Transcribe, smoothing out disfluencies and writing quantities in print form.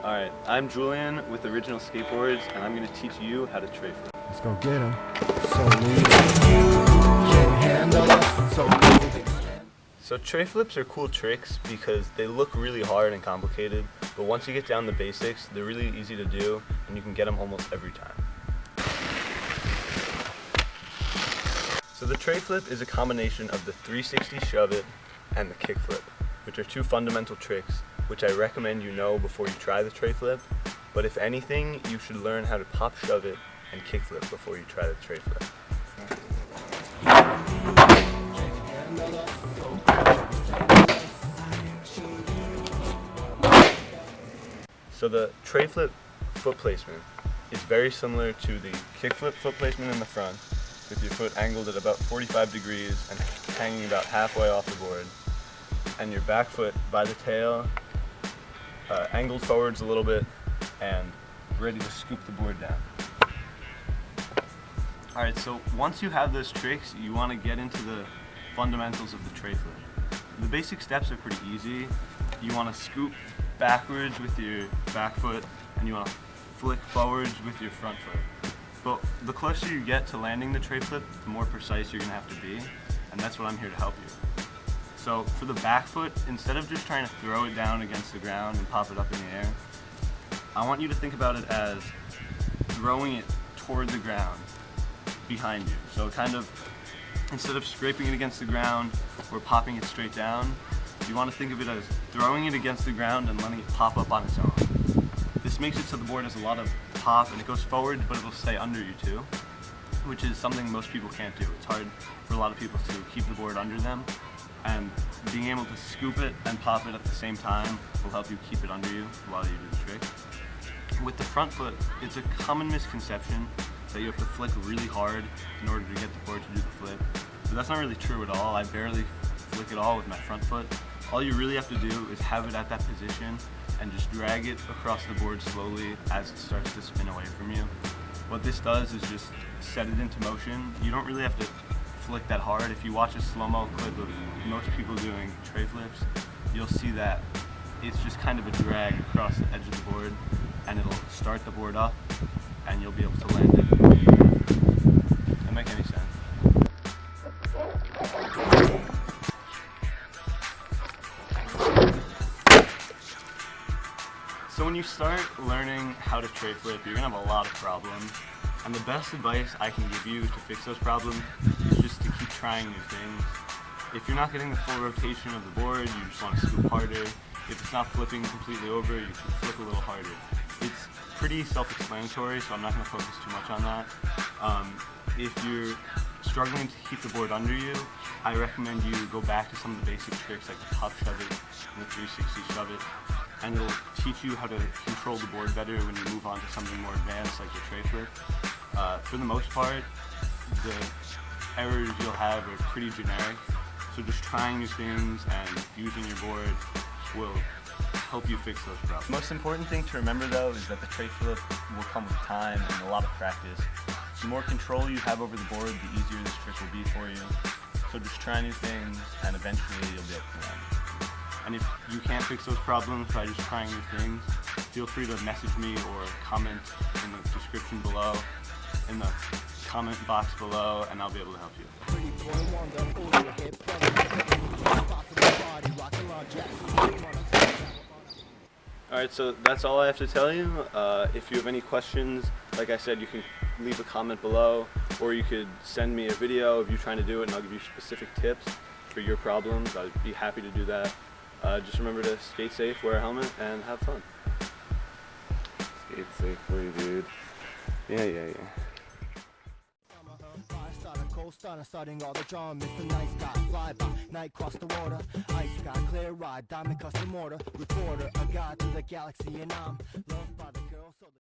Alright, I'm Julian with Original Skateboards, and I'm going to teach you how to Tre-Flip. Let's go get him. So Tre-Flips are cool tricks because they look really hard and complicated, but once you get down the basics, they're really easy to do, and you can get them almost every time. So the Tre-Flip is a combination of the 360 shove it and the kickflip, which are two fundamental tricks which I recommend you know before you try the Tre-Flip, but if anything, you should learn how to pop shove it and kickflip before you try the Tre-Flip. So the Tre-Flip foot placement is very similar to the kickflip foot placement in the front, with your foot angled at about 45 degrees and hanging about halfway off the board, and your back foot by the tail angled forwards a little bit and ready to scoop the board down. Alright, so once you have those tricks, you want to get into the fundamentals of the Tre-Flip. The basic steps are pretty easy. You want to scoop backwards with your back foot, and you want to flick forwards with your front foot. But the closer you get to landing the Tre-Flip, the more precise you're going to have to be, and that's what I'm here to help you. So for the back foot, instead of just trying to throw it down against the ground and pop it up in the air, I want you to think about it as throwing it toward the ground behind you. So kind of, instead of scraping it against the ground or popping it straight down, you want to think of it as throwing it against the ground and letting it pop up on its own. This makes it so the board has a lot of pop and it goes forward, but it'll stay under you too, which is something most people can't do. It's hard for a lot of people to keep the board under them, and being able to scoop it and pop it at the same time will help you keep it under you while you do the trick. With the front foot, it's a common misconception that you have to flick really hard in order to get the board to do the flip, but that's not really true at all. I barely flick at all with my front foot. All you really have to do is have it at that position and just drag it across the board slowly as it starts to spin away from you. What this does is just set it into motion. You don't really have to flick that hard. If you watch a slow-mo clip of most people doing Tre-Flips, you'll see that it's just kind of a drag across the edge of the board, and it'll start the board up and you'll be able to land it. Does that make any sense? So when you start learning how to Tre-Flip, you're going to have a lot of problems, and the best advice I can give you to fix those problems is just to keep trying new things. If you're not getting the full rotation of the board, you just want to scoop harder. If it's not flipping completely over, you should flip a little harder. It's pretty self-explanatory, so I'm not going to focus too much on that. If you're struggling to keep the board under you, I recommend you go back to some of the basic tricks like the pop shove it and the 360 shove it, and it'll teach you how to control the board better when you move on to something more advanced like the Tre-Flip. For the most part, the errors you'll have are pretty generic, so just trying new things and using your board will help you fix those problems. The most important thing to remember though is that the Tre-Flip will come with time and a lot of practice. The more control you have over the board, the easier this trick will be for you. So just try new things and eventually you'll be able to learn. And if you can't fix those problems by just trying new things, feel free to message me or comment in the description below, in the comment box below, and I'll be able to help you. Alright, so that's all I have to tell you. If you have any questions, like I said, you can leave a comment below, or you could send me a video of you trying to do it and I'll give you specific tips for your problems. I'd be happy to do that. Just remember to skate safe, wear a helmet, and have fun. Skate safely, dude. Yeah. Starting all the drum, Mr. Nice Guy, fly by, night cross the water, ice sky, clear ride, diamond custom order, reporter, a guide to the galaxy, and I'm loved by the girl, so